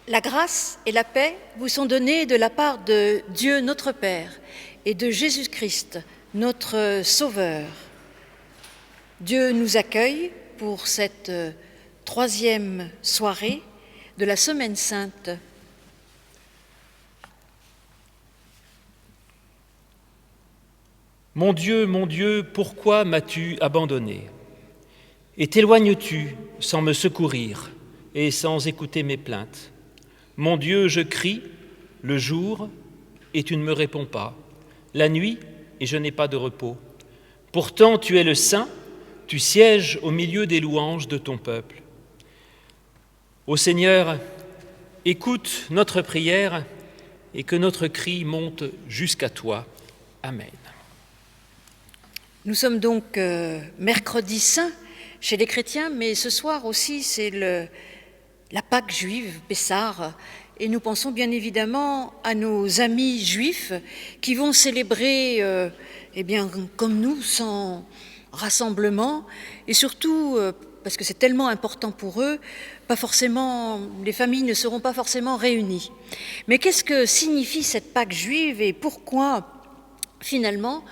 La grâce et la paix vous sont données de la part de Dieu notre Père et de Jésus-Christ, notre Sauveur. Dieu nous accueille pour cette troisième soirée de la Semaine Sainte. Mon Dieu, pourquoi m'as-tu abandonné? Et t'éloignes-tu sans me secourir et sans écouter mes plaintes? Mon Dieu, je crie le jour et tu ne me réponds pas, la nuit et je n'ai pas de repos. Pourtant tu es le Saint, tu sièges au milieu des louanges de ton peuple. Ô Seigneur, écoute notre prière et que notre cri monte jusqu'à toi. Amen. Nous sommes donc mercredi saint chez les chrétiens, mais ce soir aussi c'est la Pâque juive, Pessah, et nous pensons bien évidemment à nos amis juifs qui vont célébrer, comme nous, sans rassemblement, et surtout, parce que c'est tellement important pour eux, les familles ne seront pas forcément réunies. Mais qu'est-ce que signifie cette Pâque juive et pourquoi, finalement,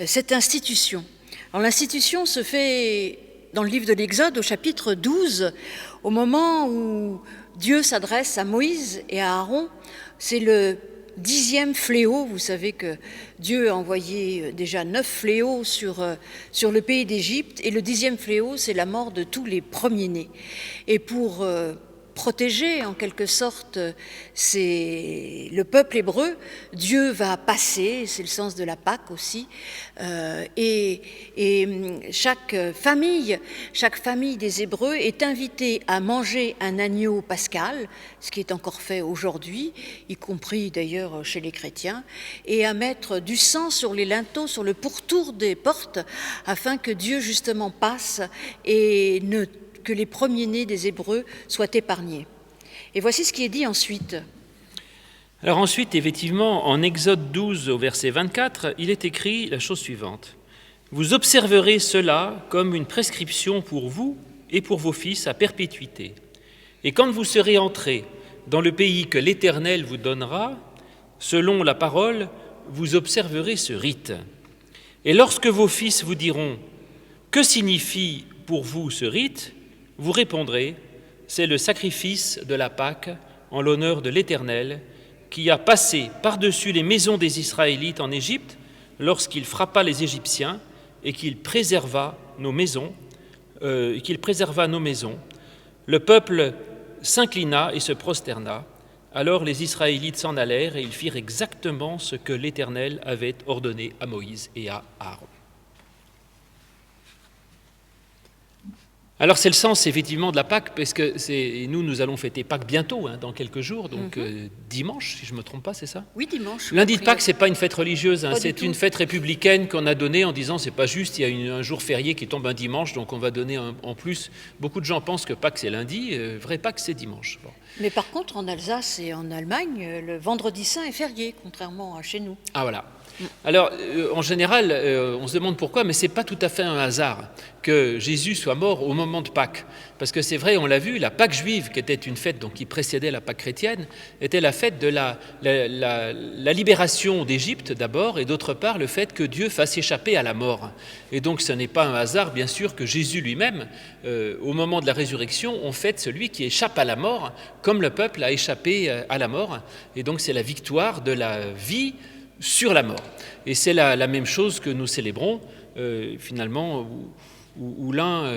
cette institution? Alors l'institution se fait dans le livre de l'Exode au chapitre 12, au moment où Dieu s'adresse à Moïse et à Aaron. C'est le 10e fléau. Vous savez que Dieu a envoyé déjà 9 fléaux sur le pays d'Égypte, et le 10e fléau, c'est la mort de tous les premiers-nés. Et pour protéger en quelque sorte le peuple hébreu, Dieu va passer, c'est le sens de la Pâque aussi, et chaque famille des Hébreux est invitée à manger un agneau pascal, ce qui est encore fait aujourd'hui, y compris d'ailleurs chez les chrétiens, et à mettre du sang sur les linteaux, sur le pourtour des portes, afin que Dieu justement passe et que les premiers-nés des Hébreux soient épargnés. Et voici ce qui est dit ensuite. Alors ensuite, effectivement, en Exode 12, au verset 24, il est écrit la chose suivante. « Vous observerez cela comme une prescription pour vous et pour vos fils à perpétuité. Et quand vous serez entrés dans le pays que l'Éternel vous donnera, selon la parole, vous observerez ce rite. Et lorsque vos fils vous diront « Que signifie pour vous ce rite ?» vous répondrez « C'est le sacrifice de la Pâque en l'honneur de l'Éternel qui a passé par-dessus les maisons des Israélites en Égypte lorsqu'il frappa les Égyptiens et qu'il préserva nos maisons. Le peuple s'inclina et se prosterna. Alors les Israélites s'en allèrent et ils firent exactement ce que l'Éternel avait ordonné à Moïse et à Aaron. » Alors c'est le sens effectivement de la Pâque, parce que nous allons fêter Pâques bientôt, dans quelques jours, donc dimanche, si je ne me trompe pas, c'est ça? Oui, dimanche. Lundi de Pâques, ce n'est pas une fête religieuse, c'est une fête républicaine qu'on a donnée en disant c'est pas juste, il y a un jour férié qui tombe un dimanche, donc on va donner en plus. Beaucoup de gens pensent que Pâques c'est lundi, vrai Pâques c'est dimanche. Bon. Mais par contre, en Alsace et en Allemagne, le vendredi saint est férié, contrairement à chez nous. Ah voilà. Alors, en général, on se demande pourquoi, mais ce n'est pas tout à fait un hasard que Jésus soit mort au moment de Pâques. Parce que c'est vrai, on l'a vu, la Pâque juive, qui était une fête donc, qui précédait la Pâque chrétienne, était la fête de la libération d'Égypte d'abord, et d'autre part, le fait que Dieu fasse échapper à la mort. Et donc, ce n'est pas un hasard, bien sûr, que Jésus lui-même, au moment de la résurrection, on fête celui qui échappe à la mort, comme le peuple a échappé à la mort. Et donc, c'est la victoire de la vie sur la mort. Et c'est la même chose que nous célébrons, finalement, où l'un,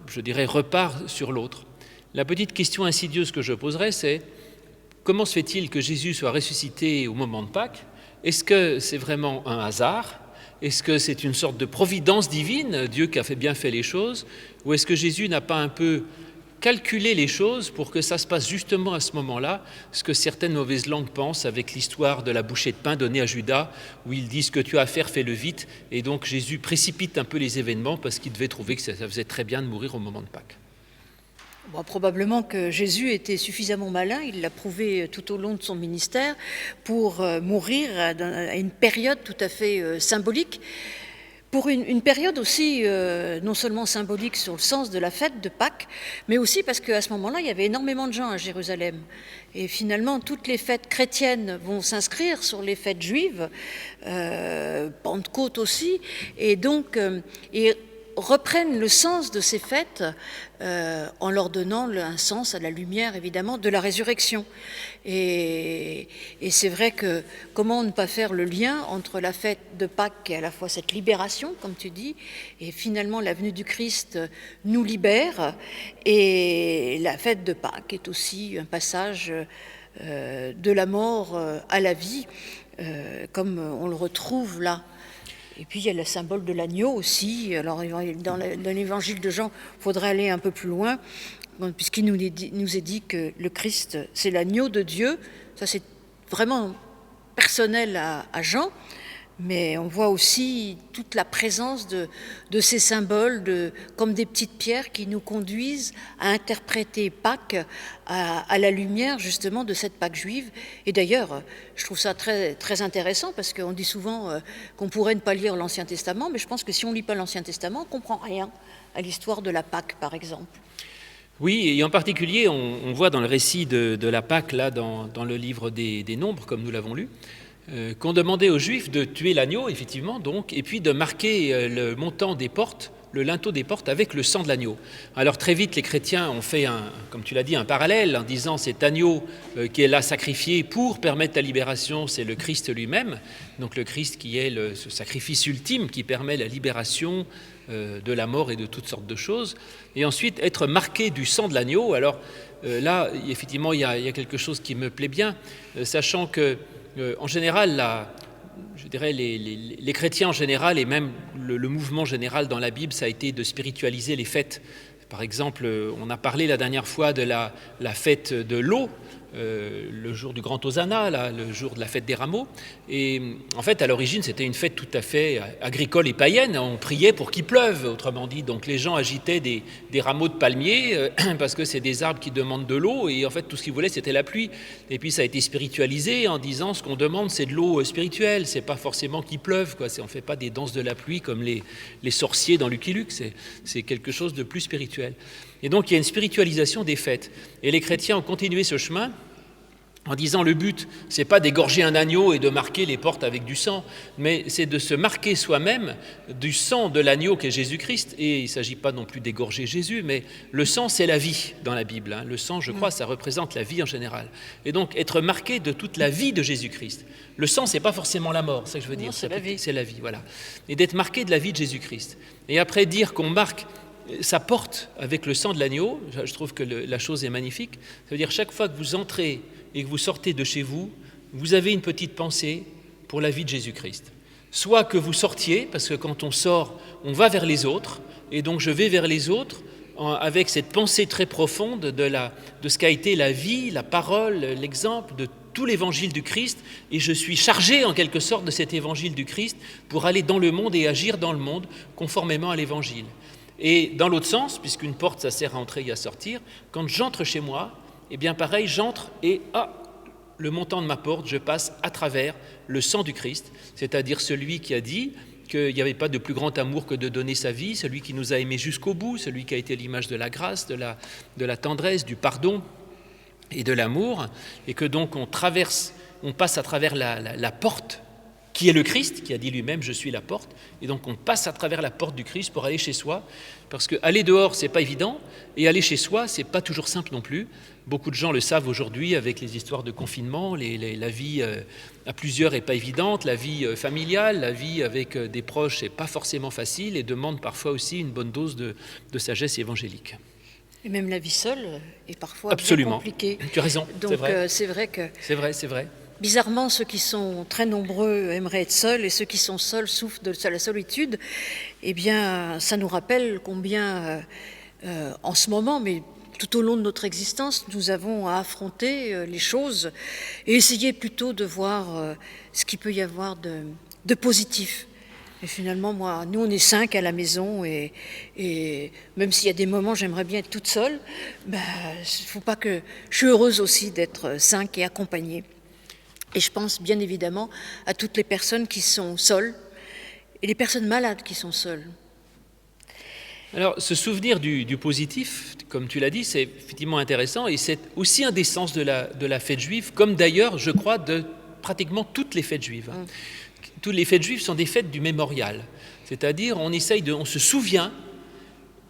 je dirais, repart sur l'autre. La petite question insidieuse que je poserais, c'est comment se fait-il que Jésus soit ressuscité au moment de Pâques? Est-ce que c'est vraiment un hasard? Est-ce que c'est une sorte de providence divine, Dieu qui a bien fait les choses? Ou est-ce que Jésus n'a pas un peu calculer les choses pour que ça se passe justement à ce moment-là, ce que certaines mauvaises langues pensent avec l'histoire de la bouchée de pain donnée à Judas, où ils disent que tu as à faire, fais-le vite, et donc Jésus précipite un peu les événements parce qu'il devait trouver que ça faisait très bien de mourir au moment de Pâques. Bon, probablement que Jésus était suffisamment malin, il l'a prouvé tout au long de son ministère, pour mourir à une période tout à fait symbolique. pour une période aussi non seulement symbolique sur le sens de la fête de Pâques, mais aussi parce qu'à ce moment-là, il y avait énormément de gens à Jérusalem. Et finalement, toutes les fêtes chrétiennes vont s'inscrire sur les fêtes juives, Pentecôte aussi, et donc et reprennent le sens de ces fêtes en leur donnant un sens à la lumière, évidemment, de la résurrection. Et c'est vrai que comment ne pas faire le lien entre la fête de Pâques, qui est à la fois cette libération, comme tu dis, et finalement la venue du Christ nous libère, et la fête de Pâques est aussi un passage de la mort à la vie, comme on le retrouve là. Et puis il y a le symbole de l'agneau aussi. Alors dans l'évangile de Jean, il faudrait aller un peu plus loin, puisqu'il nous est dit que le Christ, c'est l'agneau de Dieu. Ça, c'est vraiment personnel à Jean, mais on voit aussi toute la présence de ces symboles, comme des petites pierres qui nous conduisent à interpréter Pâques à la lumière justement de cette Pâques juive. Et d'ailleurs, je trouve ça très, très intéressant, parce qu'on dit souvent qu'on pourrait ne pas lire l'Ancien Testament, mais je pense que si on ne lit pas l'Ancien Testament, on ne comprend rien à l'histoire de la Pâques, par exemple. Oui, et en particulier, on voit dans le récit de la Pâques, là, dans le livre des Nombres, comme nous l'avons lu, qu'on demandait aux Juifs de tuer l'agneau, effectivement, donc, et puis de marquer le montant des portes, le linteau des portes, avec le sang de l'agneau. Alors très vite, les chrétiens ont fait, comme tu l'as dit, un parallèle en disant cet agneau qui est là sacrifié pour permettre la libération, c'est le Christ lui-même, donc le Christ qui est ce sacrifice ultime qui permet la libération de la mort et de toutes sortes de choses. Et ensuite, être marqué du sang de l'agneau. Alors là, effectivement, il y a quelque chose qui me plaît bien, sachant que en général, je dirais les chrétiens en général, et même le mouvement général dans la Bible, ça a été de spiritualiser les fêtes. Par exemple, on a parlé la dernière fois de la fête de l'eau, le jour du Grand Hosanna, là, le jour de la fête des rameaux. Et en fait, à l'origine, c'était une fête tout à fait agricole et païenne. On priait pour qu'il pleuve, autrement dit. Donc les gens agitaient des rameaux de palmiers parce que c'est des arbres qui demandent de l'eau. Et en fait, tout ce qu'ils voulaient, c'était la pluie. Et puis ça a été spiritualisé en disant ce qu'on demande, c'est de l'eau spirituelle. C'est pas forcément qu'il pleuve, quoi. On ne fait pas des danses de la pluie comme les sorciers dans Lucky Luke. C'est quelque chose de plus spirituel. Et donc il y a une spiritualisation des fêtes. Et les chrétiens ont continué ce chemin en disant le but, c'est pas d'égorger un agneau et de marquer les portes avec du sang, mais c'est de se marquer soi-même du sang de l'agneau qu'est Jésus-Christ. Et il ne s'agit pas non plus d'égorger Jésus, mais le sang, c'est la vie dans la Bible. Le sang, je crois, ça représente la vie en général. Et donc, être marqué de toute la vie de Jésus-Christ. Le sang, c'est pas forcément la mort, c'est ça que je veux dire. Non, c'est la vie. C'est la vie, voilà. Et d'être marqué de la vie de Jésus-Christ. Et après, dire qu'on marque sa porte avec le sang de l'agneau, je trouve que la chose est magnifique. Ça veut dire chaque fois que vous entrez et que vous sortez de chez vous, vous avez une petite pensée pour la vie de Jésus-Christ. Soit que vous sortiez, parce que quand on sort, on va vers les autres, et donc je vais vers les autres avec cette pensée très profonde de ce qu'a été la vie, la parole, l'exemple de tout l'évangile du Christ, et je suis chargé en quelque sorte de cet évangile du Christ pour aller dans le monde et agir dans le monde conformément à l'évangile. Et dans l'autre sens, puisqu'une porte ça sert à entrer et à sortir, quand j'entre chez moi, eh bien pareil, j'entre et le montant de ma porte, je passe à travers le sang du Christ, c'est-à-dire celui qui a dit qu'il n'y avait pas de plus grand amour que de donner sa vie, celui qui nous a aimés jusqu'au bout, celui qui a été l'image de la grâce, de la tendresse, du pardon et de l'amour, et que donc on passe à travers la porte qui est le Christ, qui a dit lui-même « je suis la porte », et donc on passe à travers la porte du Christ pour aller chez soi, parce que aller dehors, c'est pas évident, et aller chez soi, c'est pas toujours simple non plus. Beaucoup de gens le savent aujourd'hui avec les histoires de confinement, la vie à plusieurs est pas évidente, la vie familiale, la vie avec des proches est pas forcément facile, et demande parfois aussi une bonne dose de sagesse évangélique. Et même la vie seule est parfois Absolument. bien compliquée. Tu as raison, donc, c'est vrai. C'est vrai que... C'est vrai. Bizarrement, ceux qui sont très nombreux aimeraient être seuls, et ceux qui sont seuls souffrent de la solitude. Eh bien, ça nous rappelle combien, en ce moment, mais tout au long de notre existence, nous avons à affronter les choses et essayer plutôt de voir ce qu'il peut y avoir de positif. Et finalement, nous, on est 5 à la maison, et même s'il y a des moments, j'aimerais bien être toute seule, faut pas que... Je suis heureuse aussi d'être 5 et accompagnée. Et je pense bien évidemment à toutes les personnes qui sont seules et les personnes malades qui sont seules. Alors, ce souvenir du positif, comme tu l'as dit, c'est effectivement intéressant et c'est aussi un des sens de la fête juive, comme d'ailleurs, je crois, de pratiquement toutes les fêtes juives. Toutes les fêtes juives sont des fêtes du mémorial, c'est-à-dire on se souvient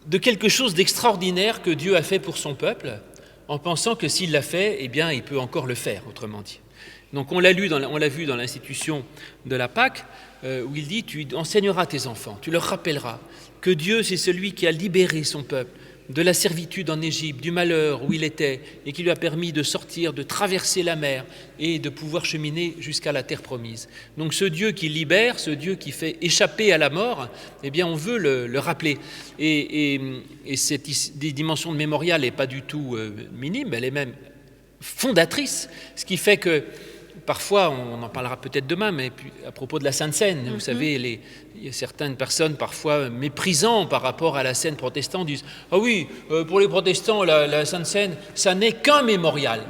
de quelque chose d'extraordinaire que Dieu a fait pour son peuple, en pensant que s'il l'a fait, eh bien, il peut encore le faire, autrement dit. Donc on l'a vu dans l'institution de la Pâque, où il dit « Tu enseigneras tes enfants, tu leur rappelleras que Dieu, c'est celui qui a libéré son peuple de la servitude en Égypte, du malheur où il était, et qui lui a permis de sortir, de traverser la mer et de pouvoir cheminer jusqu'à la terre promise. » Donc ce Dieu qui libère, ce Dieu qui fait échapper à la mort, eh bien on veut le rappeler. Et cette dimension de mémorial n'est pas du tout minime, elle est même fondatrice, ce qui fait que parfois, on en parlera peut-être demain, mais puis, à propos de la Sainte Seine, vous savez, il y a certaines personnes parfois méprisant par rapport à la scène protestante disent « Ah oui, pour les protestants, la Sainte Seine, ça n'est qu'un mémorial. »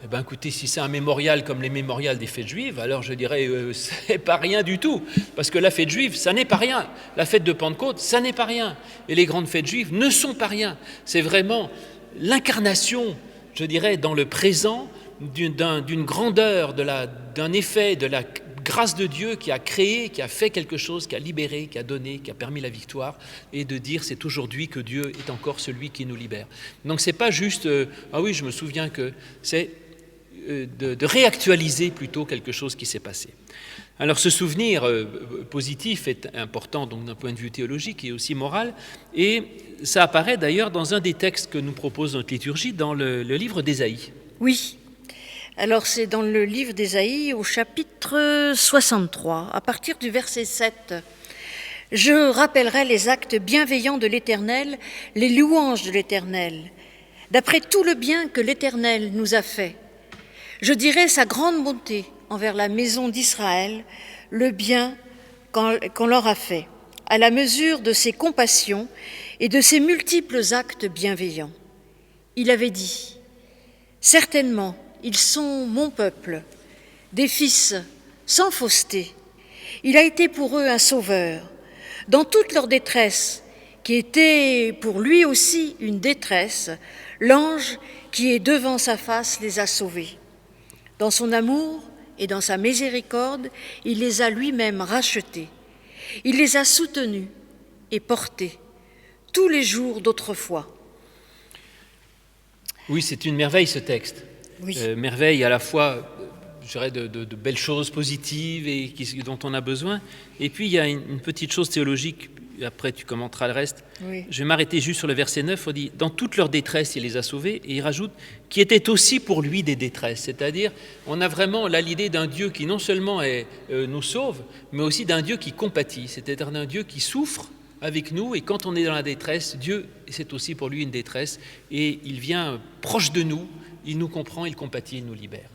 Eh bien écoutez, si c'est un mémorial comme les mémorials des fêtes juives, alors je dirais c'est pas rien du tout, parce que la fête juive, ça n'est pas rien. La fête de Pentecôte, ça n'est pas rien. Et les grandes fêtes juives ne sont pas rien. C'est vraiment l'incarnation, je dirais, dans le présent, d'une grandeur, d'un effet, de la grâce de Dieu qui a créé, qui a fait quelque chose, qui a libéré, qui a donné, qui a permis la victoire, et de dire c'est aujourd'hui que Dieu est encore celui qui nous libère. Donc c'est pas juste ah oui je me souviens que, c'est de réactualiser plutôt quelque chose qui s'est passé. Alors ce souvenir positif est important donc d'un point de vue théologique et aussi moral, et ça apparaît d'ailleurs dans un des textes que nous propose notre liturgie, dans le livre d'Ésaïe. Oui. Alors c'est dans le livre d'Ésaïe au chapitre 63, à partir du verset 7. « Je rappellerai les actes bienveillants de l'Éternel, les louanges de l'Éternel, d'après tout le bien que l'Éternel nous a fait. Je dirai sa grande bonté envers la maison d'Israël, le bien qu'on leur a fait, à la mesure de ses compassions et de ses multiples actes bienveillants. Il avait dit, « Certainement, ils sont mon peuple, des fils sans fausseté. Il a été pour eux un sauveur. Dans toute leur détresse, qui était pour lui aussi une détresse, l'ange qui est devant sa face les a sauvés. Dans son amour et dans sa miséricorde, il les a lui-même rachetés. Il les a soutenus et portés tous les jours d'autrefois. » Oui, c'est une merveille ce texte. Oui. Merveille à la fois, je dirais, de belles choses positives et dont on a besoin. Et puis il y a une petite chose théologique, après tu commenteras le reste. Oui. Je vais m'arrêter juste sur le verset 9, on dit « Dans toute leur détresse, il les a sauvés » et il rajoute « qui était aussi pour lui des détresses ». C'est-à-dire, on a vraiment là l'idée d'un Dieu qui non seulement nous sauve, mais aussi d'un Dieu qui compatit, c'est-à-dire d'un Dieu qui souffre avec nous, et quand on est dans la détresse, Dieu, c'est aussi pour lui une détresse, et il vient proche de nous, il nous comprend, il compatit, il nous libère.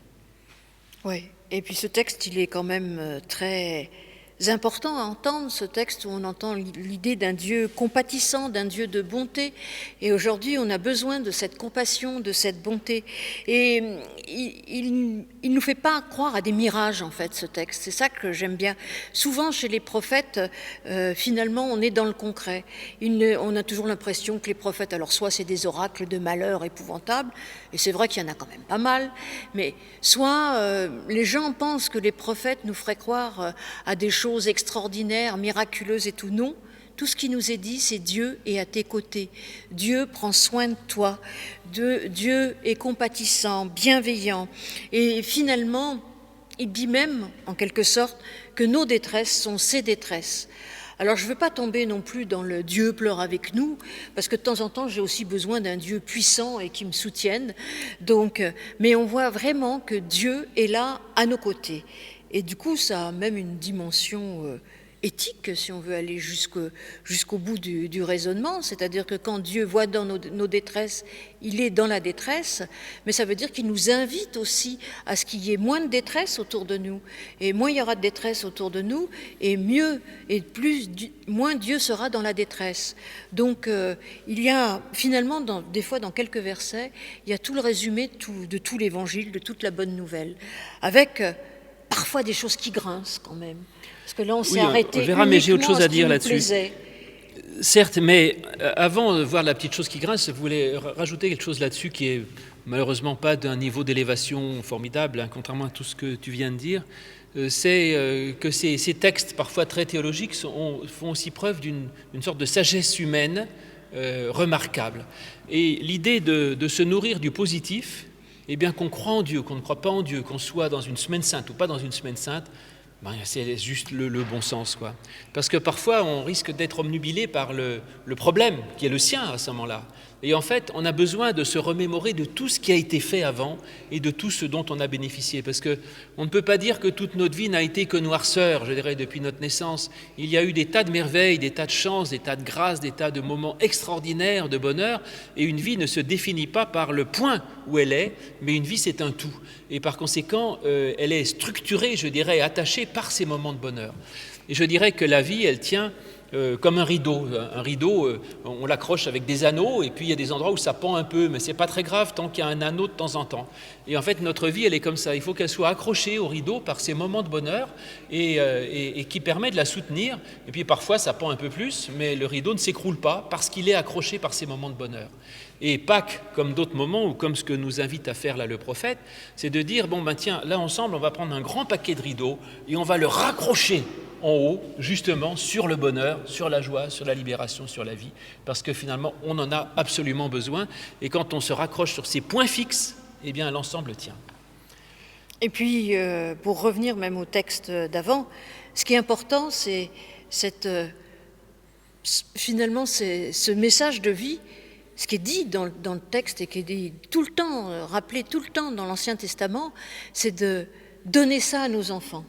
Oui, et puis ce texte, il est quand même très important à entendre, ce texte où on entend l'idée d'un Dieu compatissant, d'un Dieu de bonté, et aujourd'hui on a besoin de cette compassion, de cette bonté, et il nous fait pas croire à des mirages en fait ce texte, c'est ça que j'aime bien. Souvent chez les prophètes, finalement on est dans le concret, on a toujours l'impression que les prophètes, alors soit c'est des oracles de malheur épouvantables, et c'est vrai qu'il y en a quand même pas mal, mais soit les gens pensent que les prophètes nous feraient croire à des choses extraordinaires, miraculeuses et tout. Non, tout ce qui nous est dit, c'est Dieu est à tes côtés. Dieu prend soin de toi. Dieu est compatissant, bienveillant. Et finalement, il dit même, en quelque sorte, que nos détresses sont ses détresses. Alors je ne veux pas tomber non plus dans le Dieu pleure avec nous, parce que de temps en temps j'ai aussi besoin d'un Dieu puissant et qui me soutienne. Donc, mais on voit vraiment que Dieu est là à nos côtés. Et du coup ça a même une dimension éthique, si on veut aller jusqu'au bout du raisonnement, c'est-à-dire que quand Dieu voit dans nos détresses, il est dans la détresse, mais ça veut dire qu'il nous invite aussi à ce qu'il y ait moins de détresse autour de nous, et moins il y aura de détresse autour de nous, et mieux et moins Dieu sera dans la détresse. Donc il y a finalement, des fois dans quelques versets, il y a tout le résumé de tout l'évangile, de toute la bonne nouvelle, avec parfois des choses qui grincent quand même. Parce que là, on s'est Oui, arrêté on verra, mais j'ai autre uniquement chose à à ce qui dire nous là-dessus. plaisait. Certes, mais avant de voir la petite chose qui grince, je voulais rajouter quelque chose là-dessus qui est malheureusement pas d'un niveau d'élévation formidable, hein, contrairement à tout ce que tu viens de dire. C'est que ces textes, parfois très théologiques, font aussi preuve d'une sorte de sagesse humaine remarquable. Et l'idée de se nourrir du positif, eh bien qu'on croit en Dieu, qu'on ne croit pas en Dieu, qu'on soit dans une semaine sainte ou pas dans une semaine sainte, ben, c'est juste le bon sens, quoi. Parce que parfois, on risque d'être omnubilé par le problème qui est le sien à ce moment-là. Et en fait, on a besoin de se remémorer de tout ce qui a été fait avant et de tout ce dont on a bénéficié. Parce qu'on ne peut pas dire que toute notre vie n'a été que noirceur, je dirais, depuis notre naissance. Il y a eu des tas de merveilles, des tas de chances, des tas de grâces, des tas de moments extraordinaires de bonheur. Et une vie ne se définit pas par le point où elle est, mais une vie, c'est un tout. Et par conséquent, elle est structurée, je dirais, attachée par ces moments de bonheur. Et je dirais que la vie, elle tient comme un rideau. Un rideau, on l'accroche avec des anneaux, et puis il y a des endroits où ça pend un peu, mais c'est pas très grave tant qu'il y a un anneau de temps en temps. Et en fait, notre vie, elle est comme ça. Il faut qu'elle soit accrochée au rideau par ces moments de bonheur et qui permet de la soutenir. Et puis parfois, ça pend un peu plus, mais le rideau ne s'écroule pas parce qu'il est accroché par ces moments de bonheur. Et Pâques, comme d'autres moments, ou comme ce que nous invite à faire là le prophète, c'est de dire, bon ben tiens, là ensemble, on va prendre un grand paquet de rideaux et on va le raccrocher en haut, justement, sur le bonheur, sur la joie, sur la libération, sur la vie, parce que finalement, on en a absolument besoin. Et quand on se raccroche sur ces points fixes, eh bien, l'ensemble tient. Et puis, pour revenir même au texte d'avant, ce qui est important, c'est finalement ce message de vie, ce qui est dit dans le texte et qui est dit tout le temps, rappelé tout le temps dans l'Ancien Testament, c'est de donner ça à nos enfants.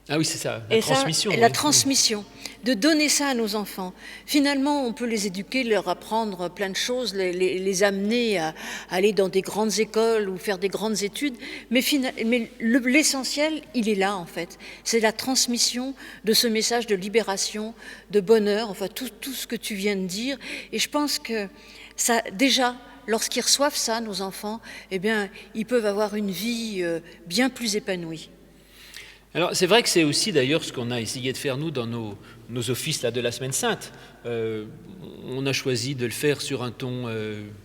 Ah oui, c'est ça, la transmission. La transmission, de donner ça à nos enfants. Finalement, on peut les éduquer, leur apprendre plein de choses, les amener à aller dans des grandes écoles ou faire des grandes études, mais l'essentiel, il est là en fait. C'est la transmission de ce message de libération, de bonheur, enfin tout ce que tu viens de dire. Et je pense que ça, déjà, lorsqu'ils reçoivent ça, nos enfants, eh bien, ils peuvent avoir une vie bien plus épanouie. Alors c'est vrai que c'est aussi d'ailleurs ce qu'on a essayé de faire nous dans nos offices là, de la Semaine Sainte. On a choisi de le faire sur un ton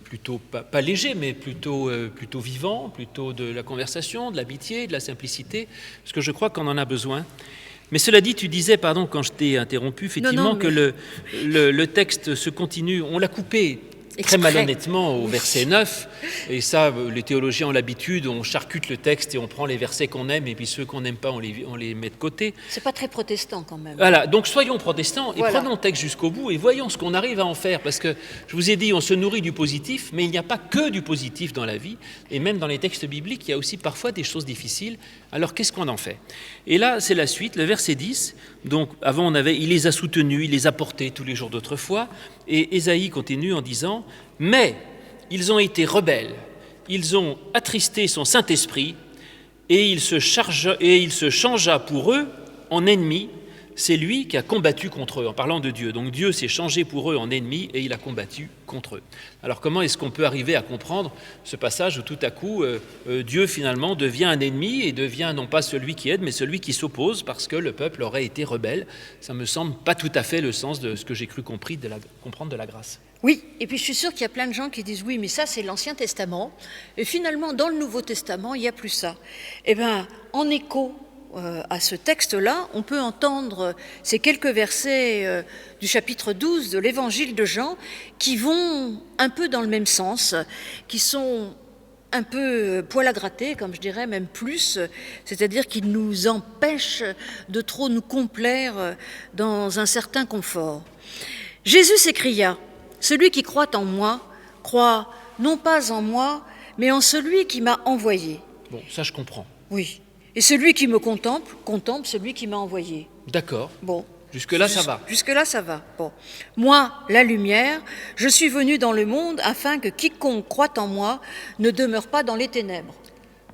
plutôt pas léger, mais plutôt vivant, plutôt de la conversation, de l'amitié, de la simplicité, parce que je crois qu'on en a besoin. Mais cela dit, tu disais, pardon, quand je t'ai interrompu, effectivement, que le texte se continue, on l'a coupé très malhonnêtement au verset 9, et ça, les théologiens ont l'habitude, on charcute le texte et on prend les versets qu'on aime, et puis ceux qu'on n'aime pas, on les met de côté. C'est pas très protestant quand même. Voilà, donc soyons protestants et prenons le texte jusqu'au bout et voyons ce qu'on arrive à en faire, parce que je vous ai dit, on se nourrit du positif, mais il n'y a pas que du positif dans la vie, et même dans les textes bibliques, il y a aussi parfois des choses difficiles. Alors qu'est-ce qu'on en fait? Et là, c'est la suite, le verset 10, donc avant on avait « il les a soutenus, il les a portés tous les jours d'autrefois », et Ésaïe continue en disant « mais ils ont été rebelles, ils ont attristé son Saint-Esprit, et il se changea pour eux en ennemi, c'est lui qui a combattu contre eux », en parlant de Dieu. Donc Dieu s'est changé pour eux en ennemi et il a combattu contre eux. Alors comment est-ce qu'on peut arriver à comprendre ce passage où tout à coup Dieu finalement devient un ennemi et devient non pas celui qui aide mais celui qui s'oppose parce que le peuple aurait été rebelle? Ça me semble pas tout à fait le sens de ce que j'ai cru comprendre de la grâce. Oui, et puis je suis sûre qu'il y a plein de gens qui disent oui, mais ça c'est l'Ancien Testament, et finalement dans le Nouveau Testament il n'y a plus ça. Eh bien, en écho à ce texte-là, on peut entendre ces quelques versets du chapitre 12 de l'Évangile de Jean qui vont un peu dans le même sens, qui sont un peu poil à gratter, comme je dirais, même plus, c'est-à-dire qu'ils nous empêchent de trop nous complaire dans un certain confort. Jésus s'écria : « Celui qui croit en moi, croit non pas en moi, mais en celui qui m'a envoyé. » Bon, ça je comprends. Oui. Et celui qui me contemple, contemple celui qui m'a envoyé. D'accord. Bon. Jusque-là, ça va. Jusque-là, ça va. Bon. Moi, la lumière, je suis venu dans le monde afin que quiconque croit en moi ne demeure pas dans les ténèbres.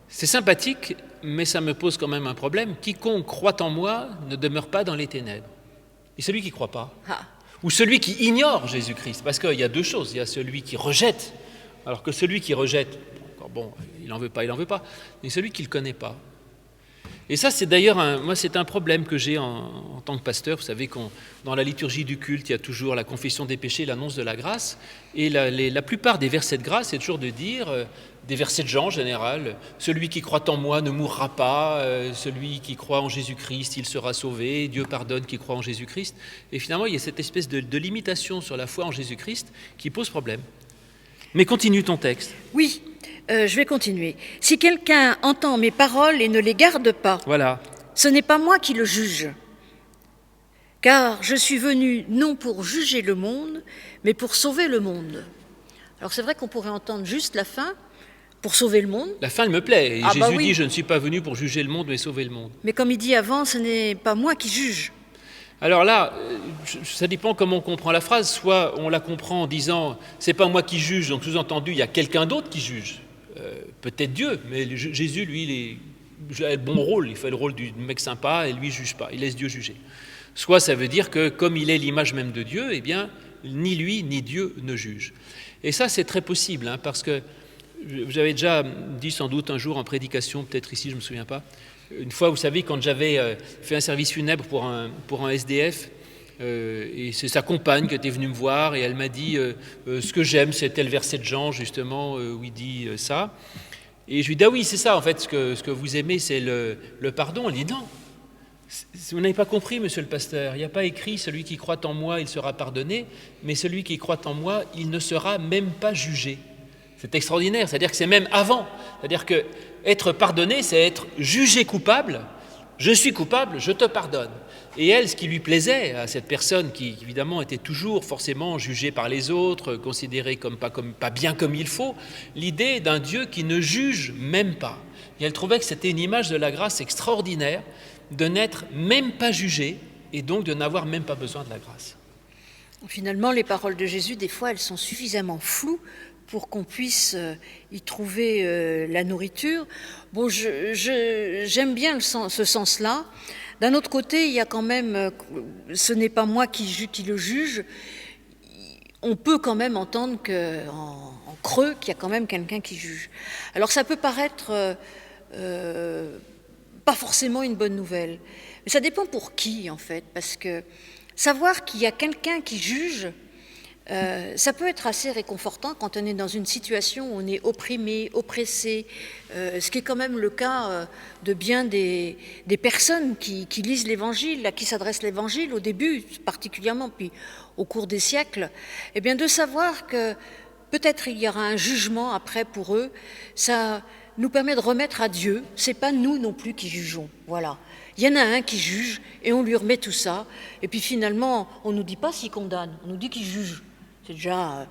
C'est sympathique, mais ça me pose quand même un problème. Quiconque croit en moi ne demeure pas dans les ténèbres. Et celui qui ne croit pas? Ou celui qui ignore Jésus-Christ? Parce qu'il y a deux choses. Il y a celui qui rejette, alors que celui qui rejette, bon, il n'en veut pas. Mais celui qui ne le connaît pas. Et ça, c'est d'ailleurs, moi, c'est un problème que j'ai en tant que pasteur. Vous savez, dans la liturgie du culte, il y a toujours la confession des péchés, l'annonce de la grâce. Et la plupart des versets de grâce, c'est toujours de dire, des versets de Jean en général, « Celui qui croit en moi ne mourra pas, celui qui croit en Jésus-Christ, il sera sauvé, Dieu pardonne qui croit en Jésus-Christ. » Et finalement, il y a cette espèce de limitation sur la foi en Jésus-Christ qui pose problème. Mais continue ton texte. Oui, je vais continuer. « Si quelqu'un entend mes paroles et ne les garde pas, Voilà. ce n'est pas moi qui le juge. Car je suis venu non pour juger le monde, mais pour sauver le monde. » Alors c'est vrai qu'on pourrait entendre juste la fin, pour sauver le monde. La fin, elle me plaît. Et Ah Jésus bah oui. dit, je ne suis pas venu pour juger le monde, mais sauver le monde. Mais comme il dit avant, ce n'est pas moi qui juge. Alors là, ça dépend comment on comprend la phrase. Soit on la comprend en disant, c'est pas moi qui juge, donc sous-entendu, il y a quelqu'un d'autre qui juge. Peut-être Dieu, mais Jésus, lui, il a le bon rôle. Il fait le rôle du mec sympa et lui, il juge pas. Il laisse Dieu juger. Soit ça veut dire que comme il est l'image même de Dieu, eh bien, ni lui ni Dieu ne juge. Et ça, c'est très possible, parce que j'avais déjà dit sans doute un jour en prédication, peut-être ici, je ne me souviens pas, une fois, vous savez, quand j'avais fait un service funèbre pour un SDF, et c'est sa compagne qui était venue me voir, et elle m'a dit ce que j'aime, c'est tel verset de Jean, justement, où il dit ça. Et je lui dis, ah oui, c'est ça, en fait, ce que vous aimez, c'est le pardon. Elle dit, non, vous n'avez pas compris, monsieur le pasteur, il n'y a pas écrit, celui qui croit en moi, il sera pardonné, mais celui qui croit en moi, il ne sera même pas jugé. C'est extraordinaire, c'est-à-dire que c'est même avant. C'est-à-dire que être pardonné, c'est être jugé coupable. Je suis coupable, je te pardonne. Et elle, ce qui lui plaisait à cette personne qui, évidemment, était toujours forcément jugée par les autres, considérée comme pas bien comme il faut, l'idée d'un Dieu qui ne juge même pas. Et elle trouvait que c'était une image de la grâce extraordinaire de n'être même pas jugé et donc de n'avoir même pas besoin de la grâce. Finalement, les paroles de Jésus, des fois, elles sont suffisamment floues pour qu'on puisse y trouver la nourriture. Bon, j'aime bien ce sens-là. D'un autre côté, il y a quand même, ce n'est pas moi qui le juge. On peut quand même entendre en creux qu'il y a quand même quelqu'un qui juge. Alors ça peut paraître pas forcément une bonne nouvelle, mais ça dépend pour qui en fait, parce que savoir qu'il y a quelqu'un qui juge, ça peut être assez réconfortant quand on est dans une situation où on est opprimé, oppressé, ce qui est quand même le cas de bien des personnes qui lisent l'Évangile, à qui s'adresse l'Évangile au début particulièrement, puis au cours des siècles, et bien de savoir que peut-être il y aura un jugement après pour eux, ça nous permet de remettre à Dieu, c'est pas nous non plus qui jugeons, voilà. Il y en a un qui juge et on lui remet tout ça, et puis finalement on nous dit pas s'il condamne, on nous dit qu'il juge. C'est déjà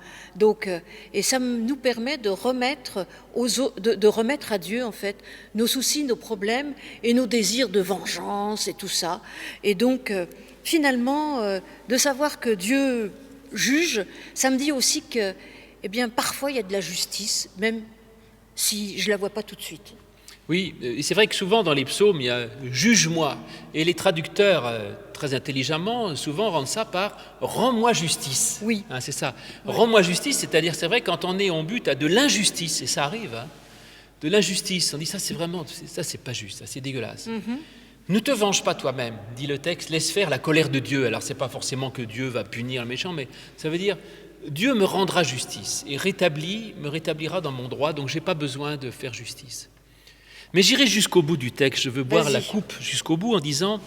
et ça nous permet de remettre à Dieu en fait nos soucis, nos problèmes et nos désirs de vengeance et tout ça. Et donc finalement de savoir que Dieu juge, ça me dit aussi que parfois il y a de la justice, même si je la vois pas tout de suite. Oui, et c'est vrai que souvent dans les psaumes, il y a « juge-moi ». Et les traducteurs, très intelligemment, souvent rendent ça par « rends-moi justice ». Oui. C'est ça. Oui. Rends-moi justice, c'est-à-dire, c'est vrai, quand on bute à de l'injustice, et ça arrive, de l'injustice, on dit ça, c'est pas juste, ça, c'est dégueulasse. Mm-hmm. Ne te venge pas toi-même, dit le texte, laisse faire la colère de Dieu. Alors, c'est pas forcément que Dieu va punir le méchant, mais ça veut dire Dieu me rendra justice et me rétablira dans mon droit, donc j'ai pas besoin de faire justice. Mais j'irai jusqu'au bout du texte, je veux boire la coupe jusqu'au bout en disant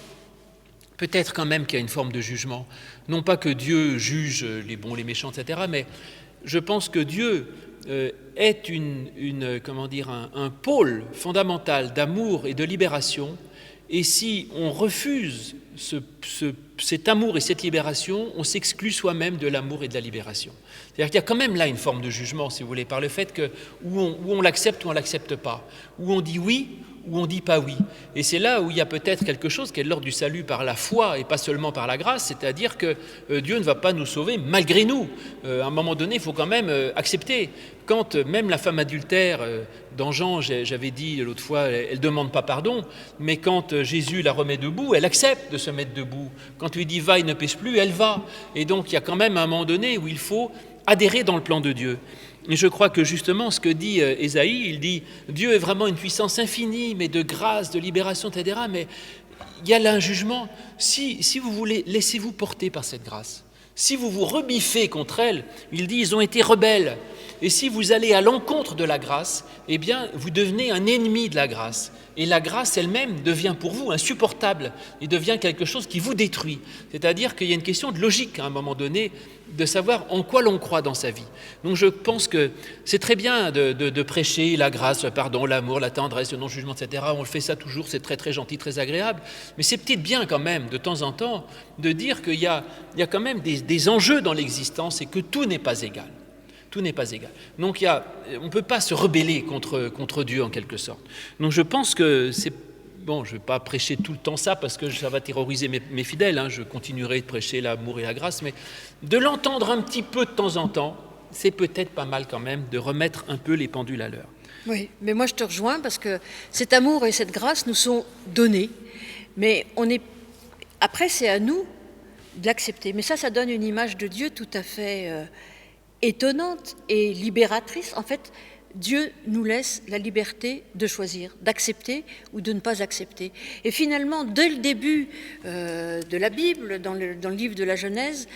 peut-être quand même qu'il y a une forme de jugement. Non pas que Dieu juge les bons, les méchants, etc., mais je pense que Dieu est un pôle fondamental d'amour et de libération, et si on refuse cet amour et cette libération, on s'exclut soi-même de l'amour et de la libération. C'est-à-dire qu'il y a quand même là une forme de jugement, si vous voulez, par le fait que où on l'accepte ou on ne l'accepte pas, où on dit oui ou on dit pas oui. Et c'est là où il y a peut-être quelque chose qui est de l'ordre du salut par la foi et pas seulement par la grâce, c'est-à-dire que Dieu ne va pas nous sauver malgré nous. À un moment donné, il faut quand même accepter. Quand même la femme adultère, dans Jean, j'avais dit l'autre fois, elle ne demande pas pardon, mais quand Jésus la remet debout, elle accepte de se mettre debout. Quand il lui dit « va » et ne pêche plus, elle va. Et donc il y a quand même un moment donné où il faut adhérer dans le plan de Dieu. Et je crois que justement ce que dit Ésaïe, il dit Dieu est vraiment une puissance infinie, mais de grâce, de libération, etc. Mais il y a là un jugement. Si vous voulez, laissez-vous porter par cette grâce. Si vous vous rebiffez contre elle, il dit ils ont été rebelles. Et si vous allez à l'encontre de la grâce, eh bien vous devenez un ennemi de la grâce. Et la grâce elle-même devient pour vous insupportable et devient quelque chose qui vous détruit. C'est-à-dire qu'il y a une question de logique à un moment donné, de savoir en quoi l'on croit dans sa vie. Donc je pense que c'est très bien de prêcher la grâce, le pardon, l'amour, la tendresse, le non-jugement, etc. On le fait ça toujours, c'est très très gentil, très agréable. Mais c'est peut-être bien quand même, de temps en temps, de dire qu'il y a quand même des enjeux dans l'existence et que tout n'est pas égal. Tout n'est pas égal. Donc on ne peut pas se rebeller contre Dieu en quelque sorte. Donc je pense que c'est... Bon, je ne vais pas prêcher tout le temps ça parce que ça va terroriser mes fidèles, hein. Je continuerai de prêcher l'amour et la grâce, mais de l'entendre un petit peu de temps en temps, c'est peut-être pas mal quand même de remettre un peu les pendules à l'heure. Oui, mais moi je te rejoins parce que cet amour et cette grâce nous sont donnés, mais après c'est à nous de l'accepter. Mais ça donne une image de Dieu tout à fait étonnante et libératrice. En fait, Dieu nous laisse la liberté de choisir, d'accepter ou de ne pas accepter. Et finalement, dès le début de la Bible, dans le livre de la Genèse,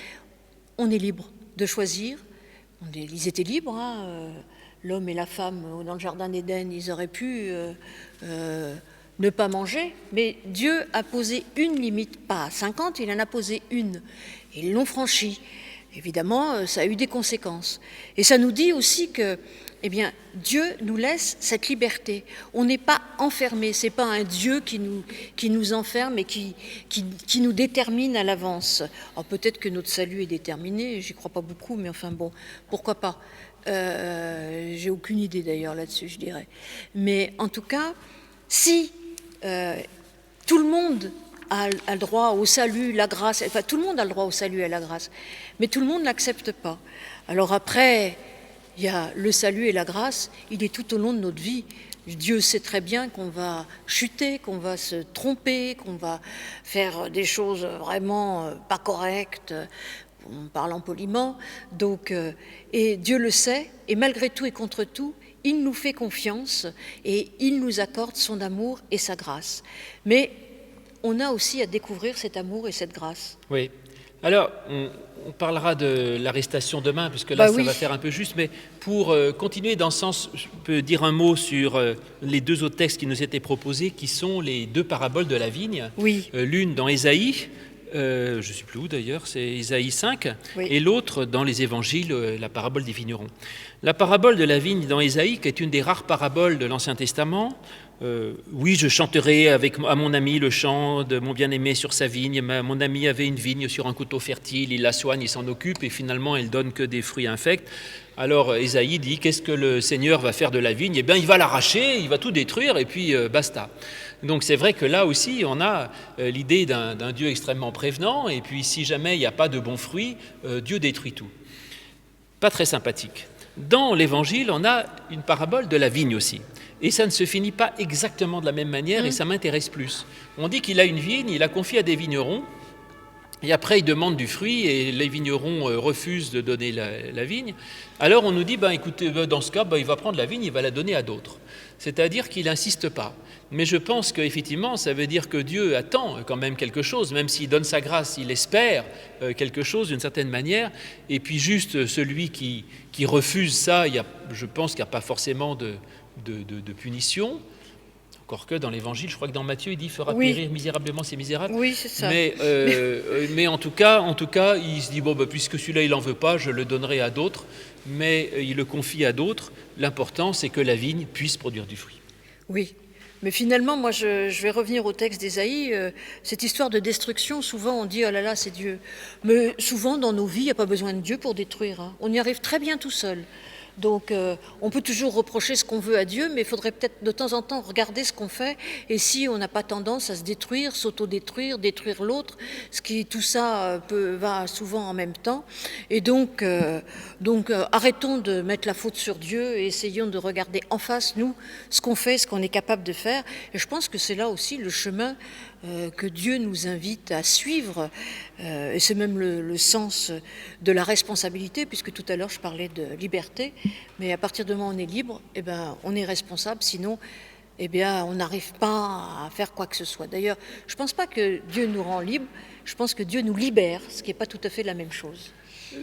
on est libre de choisir. Ils étaient libres, hein, l'homme et la femme dans le jardin d'Éden, ils auraient pu ne pas manger, mais Dieu a posé une limite, pas 50, il en a posé une. Et ils l'ont franchie. Évidemment, ça a eu des conséquences. Et ça nous dit aussi que, eh bien, Dieu nous laisse cette liberté. On n'est pas enfermé. C'est pas un Dieu qui nous enferme et qui nous détermine à l'avance. Alors peut-être que notre salut est déterminé. J'y crois pas beaucoup, mais enfin bon, pourquoi pas. J'ai aucune idée d'ailleurs là-dessus, je dirais. Mais en tout cas, si tout le monde a le droit au salut, la grâce, enfin tout le monde a le droit au salut et à la grâce, mais tout le monde ne l'accepte pas. Alors après, il y a le salut et la grâce, il est tout au long de notre vie. Dieu sait très bien qu'on va chuter, qu'on va se tromper, qu'on va faire des choses vraiment pas correctes, en parlant poliment. Donc, et Dieu le sait, et malgré tout et contre tout, il nous fait confiance et il nous accorde son amour et sa grâce. Mais on a aussi à découvrir cet amour et cette grâce. Oui. Alors, on parlera de l'arrestation demain, puisque là, ça va faire un peu juste, mais pour continuer dans ce sens, je peux dire un mot sur les deux autres textes qui nous étaient proposés, qui sont les deux paraboles de la vigne. Oui. L'une dans Ésaïe, je ne sais plus où d'ailleurs, c'est Ésaïe 5, et l'autre dans les évangiles, la parabole des vignerons. La parabole de la vigne dans Ésaïe, qui est une des rares paraboles de l'Ancien Testament, oui, je chanterai à mon ami le chant de mon bien-aimé sur sa vigne. Mon ami avait une vigne sur un coteau fertile, il la soigne, il s'en occupe, et finalement elle donne que des fruits infects. Alors Ésaïe dit, qu'est-ce que le Seigneur va faire de la vigne? Eh bien, il va l'arracher, il va tout détruire, et puis basta. Donc c'est vrai que là aussi, on a l'idée d'un Dieu extrêmement prévenant, et puis si jamais il n'y a pas de bons fruits, Dieu détruit tout. Pas très sympathique. Dans l'Évangile, on a une parabole de la vigne aussi. Et ça ne se finit pas exactement de la même manière, et ça m'intéresse plus. On dit qu'il a une vigne, il la confie à des vignerons, et après il demande du fruit, et les vignerons refusent de donner la vigne. Alors on nous dit, écoutez, dans ce cas, il va prendre la vigne, il va la donner à d'autres. C'est-à-dire qu'il n'insiste pas. Mais je pense qu'effectivement, ça veut dire que Dieu attend quand même quelque chose, même s'il donne sa grâce, il espère quelque chose d'une certaine manière. Et puis juste celui qui refuse ça, je pense qu'il n'y a pas forcément de punition. Encore que dans l'Évangile, je crois que dans Matthieu, il dit « fera périr misérablement ces misérables ». Oui, c'est ça. Mais en tout cas, il se dit « puisque celui-là, il n'en veut pas, je le donnerai à d'autres ». Mais il le confie à d'autres. L'important, c'est que la vigne puisse produire du fruit. Oui. Mais finalement, moi, je vais revenir au texte d'Ésaïe. Cette histoire de destruction, souvent on dit « oh là là, c'est Dieu ». Mais souvent, dans nos vies, il n'y a pas besoin de Dieu pour détruire. Hein. On y arrive très bien tout seul. Donc, on peut toujours reprocher ce qu'on veut à Dieu, mais il faudrait peut-être de temps en temps regarder ce qu'on fait. Et si on n'a pas tendance à se détruire, s'auto-détruire, détruire l'autre, tout ça va souvent en même temps. Et donc, arrêtons de mettre la faute sur Dieu et essayons de regarder en face, nous, ce qu'on fait, ce qu'on est capable de faire. Et je pense que c'est là aussi le chemin que Dieu nous invite à suivre, et c'est même le sens de la responsabilité, puisque tout à l'heure je parlais de liberté, mais à partir du moment où on est libre, eh ben, on est responsable, sinon eh bien, on n'arrive pas à faire quoi que ce soit. D'ailleurs, je ne pense pas que Dieu nous rend libres, je pense que Dieu nous libère, ce qui n'est pas tout à fait la même chose.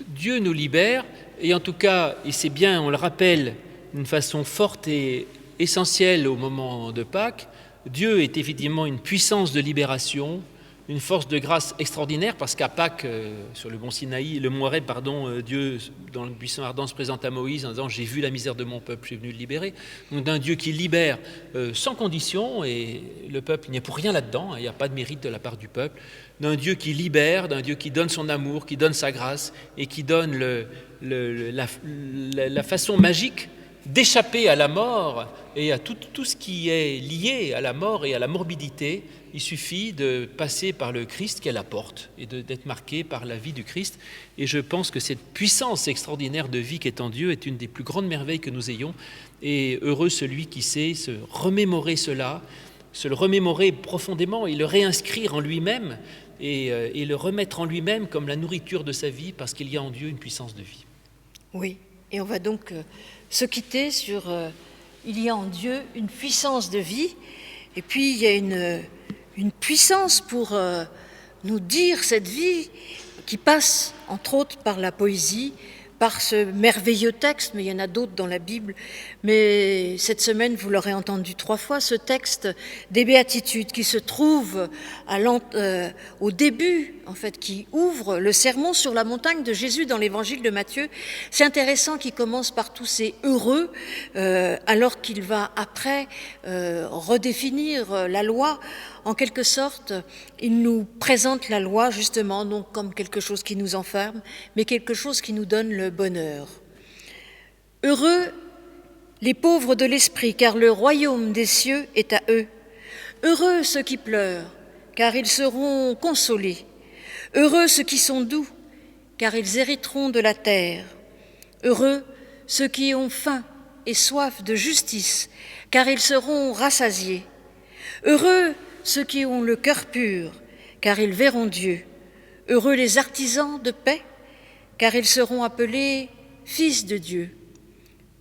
Dieu nous libère, et en tout cas, et c'est bien, on le rappelle d'une façon forte et essentielle au moment de Pâques, Dieu est évidemment une puissance de libération, une force de grâce extraordinaire, parce qu'à Pâques, sur le mont Sinaï, le mont Horeb, Dieu, dans le buisson ardent, se présente à Moïse en disant « J'ai vu la misère de mon peuple, je suis venu le libérer ». Donc d'un Dieu qui libère sans condition, et le peuple, il n'y a pour rien là-dedans, il n'y a pas de mérite de la part du peuple, d'un Dieu qui libère, d'un Dieu qui donne son amour, qui donne sa grâce, et qui donne la façon magique d'échapper à la mort et à tout ce qui est lié à la mort et à la morbidité. Il suffit de passer par le Christ qui est la porte et d'être marqué par la vie du Christ. Et je pense que cette puissance extraordinaire de vie qui est en Dieu est une des plus grandes merveilles que nous ayons. Et heureux celui qui sait se remémorer cela, se le remémorer profondément et le réinscrire en lui-même et le remettre en lui-même comme la nourriture de sa vie, parce qu'il y a en Dieu une puissance de vie. Oui, et on va donc se quitter sur il y a en Dieu une puissance de vie, et puis il y a une puissance pour nous dire cette vie qui passe entre autres par la poésie, par ce merveilleux texte, mais il y en a d'autres dans la Bible. Mais cette semaine, vous l'aurez entendu 3 fois, ce texte des Béatitudes qui se trouve au début, en fait, qui ouvre le sermon sur la montagne de Jésus dans l'évangile de Matthieu. C'est intéressant qu'il commence par tous ces heureux, alors qu'il va après redéfinir la loi. En quelque sorte, il nous présente la loi justement non comme quelque chose qui nous enferme, mais quelque chose qui nous donne le bonheur. Heureux les pauvres de l'esprit, car le royaume des cieux est à eux. Heureux ceux qui pleurent, car ils seront consolés. Heureux ceux qui sont doux, car ils hériteront de la terre. Heureux ceux qui ont faim et soif de justice, car ils seront rassasiés. Heureux ceux qui ont le cœur pur, car ils verront Dieu. Heureux les artisans de paix, car ils seront appelés fils de Dieu.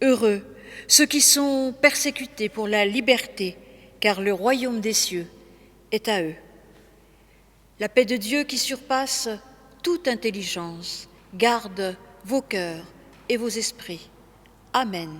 Heureux ceux qui sont persécutés pour la liberté, car le royaume des cieux est à eux. La paix de Dieu qui surpasse toute intelligence garde vos cœurs et vos esprits. Amen.